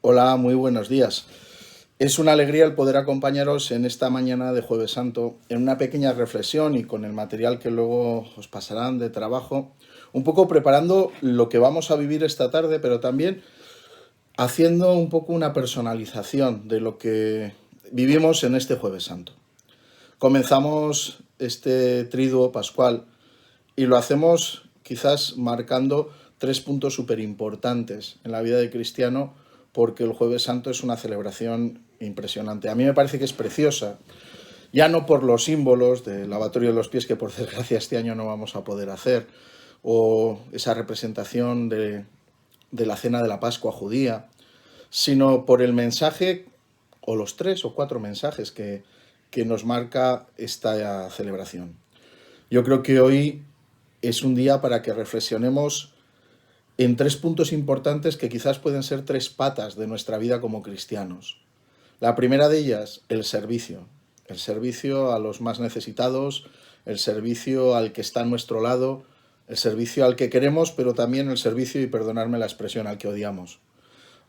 Hola, muy buenos días. Es una alegría el poder acompañaros en esta mañana de Jueves Santo en una pequeña reflexión y con el material que luego os pasarán de trabajo, un poco preparando lo que vamos a vivir esta tarde, pero también haciendo un poco una personalización de lo que vivimos en este Jueves Santo. Comenzamos este triduo pascual y lo hacemos quizás marcando tres puntos súper importantes en la vida del cristiano, porque el Jueves Santo es una celebración impresionante. A mí me parece que es preciosa, ya no por los símbolos del lavatorio de los pies, que por desgracia este año no vamos a poder hacer, o esa representación de la cena de la Pascua judía, sino por el mensaje, o los tres o cuatro mensajes que nos marca esta celebración. Yo creo que hoy es un día para que reflexionemos en tres puntos importantes que quizás pueden ser tres patas de nuestra vida como cristianos. La primera de ellas, el servicio a los más necesitados, el servicio al que está a nuestro lado, el servicio al que queremos, pero también el servicio, y perdonadme la expresión, al que odiamos,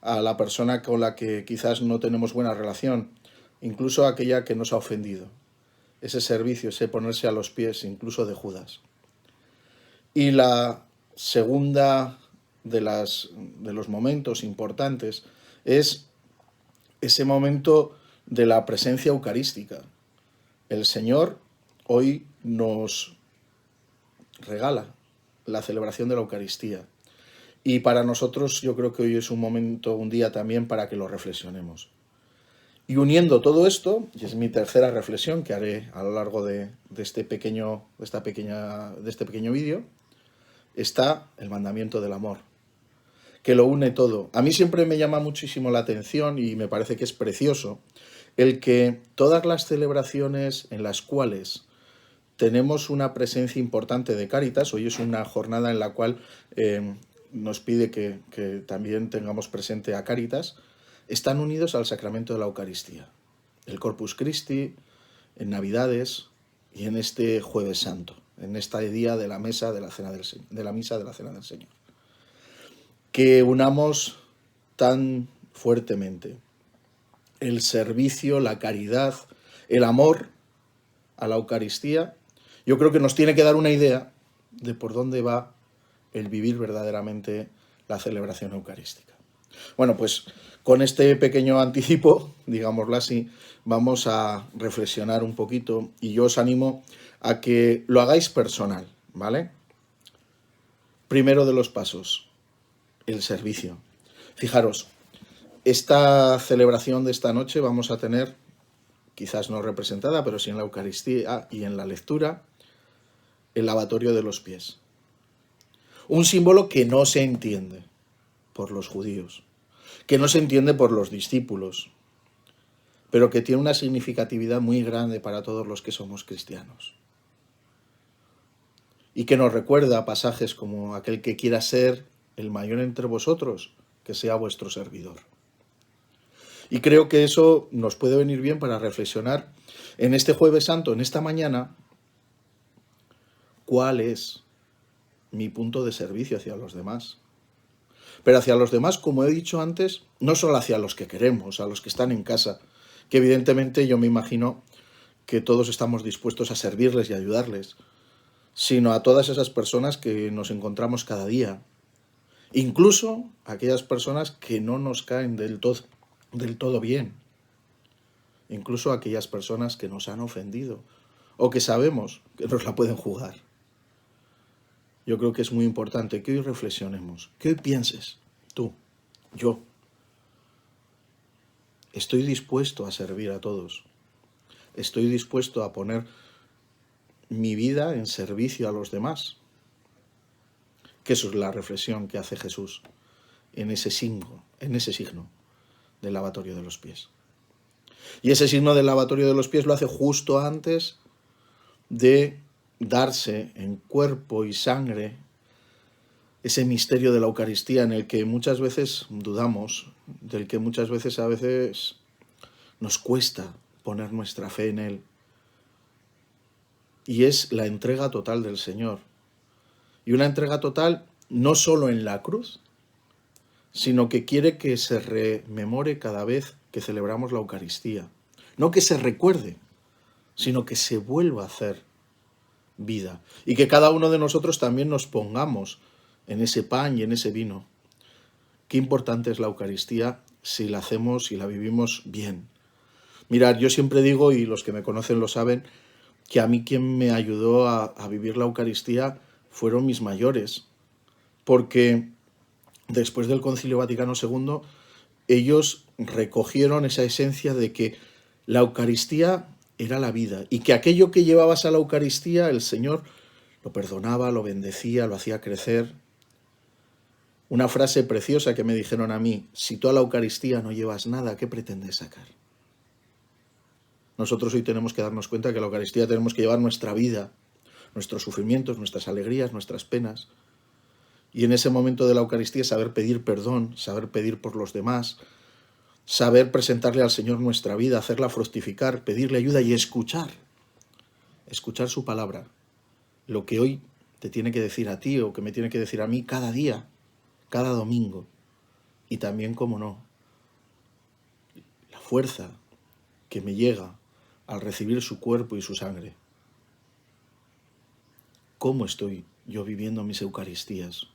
a la persona con la que quizás no tenemos buena relación, incluso a aquella que nos ha ofendido. Ese servicio, ese ponerse a los pies incluso de Judas. Y la segunda de los momentos importantes es ese momento de la presencia eucarística. El Señor hoy nos regala la celebración de la Eucaristía. Y para nosotros yo creo que hoy es un momento, un día también para que lo reflexionemos. Y uniendo todo esto, y es mi tercera reflexión que haré a lo largo de este pequeño vídeo, está el mandamiento del amor, que lo une todo. A mí siempre me llama muchísimo la atención y me parece que es precioso el que todas las celebraciones en las cuales tenemos una presencia importante de Cáritas, hoy es una jornada en la cual nos pide que también tengamos presente a Cáritas, están unidos al sacramento de la Eucaristía, el Corpus Christi, en Navidades y en este Jueves Santo, en este día de la mesa de la cena del Señor, de la misa de la cena del Señor. Que unamos tan fuertemente el servicio, la caridad, el amor a la Eucaristía, yo creo que nos tiene que dar una idea de por dónde va el vivir verdaderamente la celebración eucarística. Bueno, pues con este pequeño anticipo, digámoslo así, vamos a reflexionar un poquito y yo os animo a que lo hagáis personal, ¿vale? Primero de los pasos, el servicio. Fijaros, esta celebración de esta noche vamos a tener, quizás no representada, pero sí en la Eucaristía y en la lectura, el lavatorio de los pies. Un símbolo que no se entiende por los judíos, que no se entiende por los discípulos, pero que tiene una significatividad muy grande para todos los que somos cristianos. Y que nos recuerda pasajes como aquel que quiera ser el mayor entre vosotros, que sea vuestro servidor. Y creo que eso nos puede venir bien para reflexionar en este Jueves Santo, en esta mañana, cuál es mi punto de servicio hacia los demás. Pero hacia los demás, como he dicho antes, no solo hacia los que queremos, a los que están en casa, que evidentemente yo me imagino que todos estamos dispuestos a servirles y ayudarles, sino a todas esas personas que nos encontramos cada día, incluso a aquellas personas que no nos caen del todo bien, incluso a aquellas personas que nos han ofendido o que sabemos que nos la pueden jugar. Yo creo que es muy importante que hoy reflexionemos, que hoy pienses, tú, yo, estoy dispuesto a servir a todos, estoy dispuesto a poner mi vida en servicio a los demás. Que eso es la reflexión que hace Jesús en ese signo del lavatorio de los pies. Y ese signo del lavatorio de los pies lo hace justo antes de darse en cuerpo y sangre ese misterio de la Eucaristía en el que muchas veces dudamos, del que muchas veces a veces nos cuesta poner nuestra fe en él. Y es la entrega total del Señor. Y una entrega total no solo en la cruz, sino que quiere que se rememore cada vez que celebramos la Eucaristía. No que se recuerde, sino que se vuelva a hacer vida. Y que cada uno de nosotros también nos pongamos en ese pan y en ese vino. Qué importante es la Eucaristía si la hacemos y la vivimos bien. Mirad, yo siempre digo, y los que me conocen lo saben, que a mí quien me ayudó a vivir la Eucaristía fueron mis mayores, porque después del Concilio Vaticano II, ellos recogieron esa esencia de que la Eucaristía era la vida y que aquello que llevabas a la Eucaristía, el Señor lo perdonaba, lo bendecía, lo hacía crecer. Una frase preciosa que me dijeron a mí: si tú a la Eucaristía no llevas nada, ¿qué pretendes sacar? Nosotros hoy tenemos que darnos cuenta que a la Eucaristía tenemos que llevar nuestra vida, nuestros sufrimientos, nuestras alegrías, nuestras penas. Y en ese momento de la Eucaristía saber pedir perdón, saber pedir por los demás, saber presentarle al Señor nuestra vida, hacerla fructificar, pedirle ayuda y escuchar su palabra. Lo que hoy te tiene que decir a ti o que me tiene que decir a mí cada día, cada domingo. Y también, como no, la fuerza que me llega al recibir su cuerpo y su sangre. ¿Cómo estoy yo viviendo mis Eucaristías?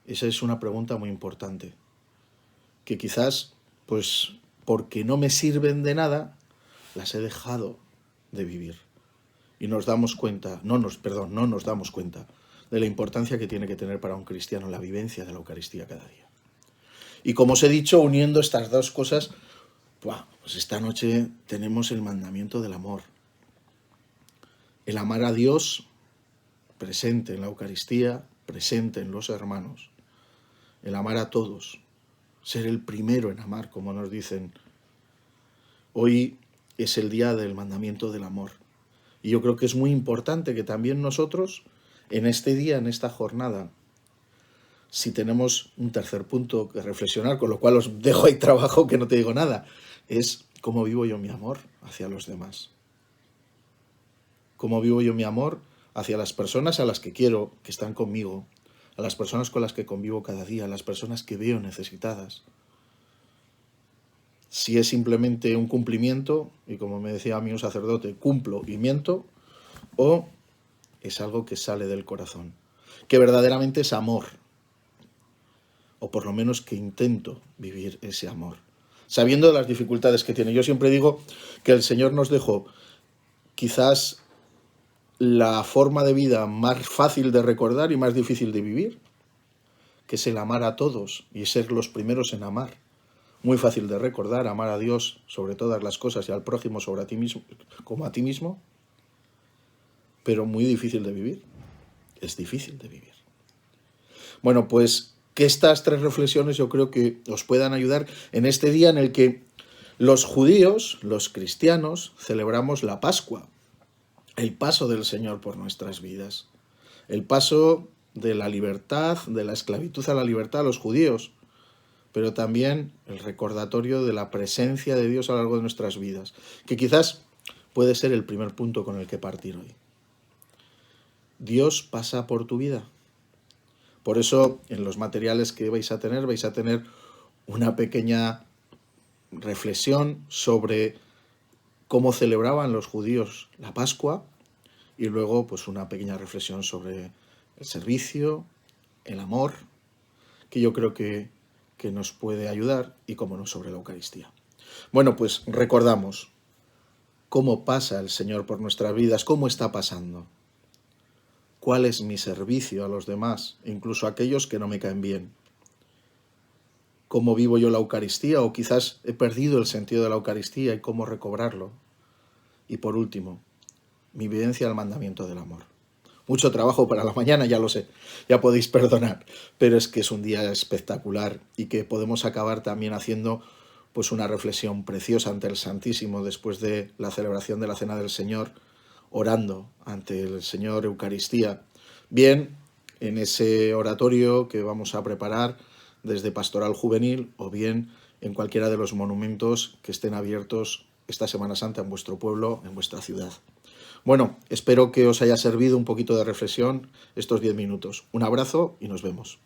Esa es una pregunta muy importante, que quizás, pues, porque no me sirven de nada, las he dejado de vivir. Y nos damos cuenta, no nos damos cuenta de la importancia que tiene que tener para un cristiano la vivencia de la Eucaristía cada día. Y como os he dicho, uniendo estas dos cosas, pues esta noche tenemos el mandamiento del amor. El amar a Dios presente en la Eucaristía, presente en los hermanos. El amar a todos, ser el primero en amar, como nos dicen. Hoy es el día del mandamiento del amor. Y yo creo que es muy importante que también nosotros, en este día, en esta jornada, si tenemos un tercer punto que reflexionar, con lo cual os dejo ahí trabajo, que no te digo nada, es cómo vivo yo mi amor hacia los demás. Cómo vivo yo mi amor hacia las personas a las que quiero, que están conmigo, a las personas con las que convivo cada día, a las personas que veo necesitadas. Si es simplemente un cumplimiento, y como me decía a mí un sacerdote, cumplo y miento, o es algo que sale del corazón, que verdaderamente es amor, o por lo menos que intento vivir ese amor, sabiendo de las dificultades que tiene. Yo siempre digo que el Señor nos dejó quizás la forma de vida más fácil de recordar y más difícil de vivir, que es el amar a todos y ser los primeros en amar. Muy fácil de recordar, amar a Dios sobre todas las cosas y al prójimo sobre a ti mismo, como a ti mismo, pero muy difícil de vivir. Es difícil de vivir. Bueno, pues que estas tres reflexiones yo creo que os puedan ayudar en este día en el que los judíos, los cristianos, celebramos la Pascua, el paso del Señor por nuestras vidas, el paso de la libertad, de la esclavitud a la libertad a los judíos, pero también el recordatorio de la presencia de Dios a lo largo de nuestras vidas, que quizás puede ser el primer punto con el que partir hoy. Dios pasa por tu vida. Por eso, en los materiales que vais a tener una pequeña reflexión sobre cómo celebraban los judíos la Pascua y luego pues una pequeña reflexión sobre el servicio, el amor, que yo creo que nos puede ayudar, y cómo no, sobre la Eucaristía. Bueno, pues recordamos cómo pasa el Señor por nuestras vidas, cómo está pasando, cuál es mi servicio a los demás, incluso a aquellos que no me caen bien, cómo vivo yo la Eucaristía, o quizás he perdido el sentido de la Eucaristía y cómo recobrarlo. Y por último, mi vivencia del mandamiento del amor. Mucho trabajo para la mañana, ya lo sé, ya podéis perdonar, pero es que es un día espectacular y que podemos acabar también haciendo pues una reflexión preciosa ante el Santísimo después de la celebración de la Cena del Señor, orando ante el Señor Eucaristía. Bien, en ese oratorio que vamos a preparar desde Pastoral Juvenil, o bien en cualquiera de los monumentos que estén abiertos esta Semana Santa en vuestro pueblo, en vuestra ciudad. Bueno, espero que os haya servido un poquito de reflexión estos 10 minutos. Un abrazo y nos vemos.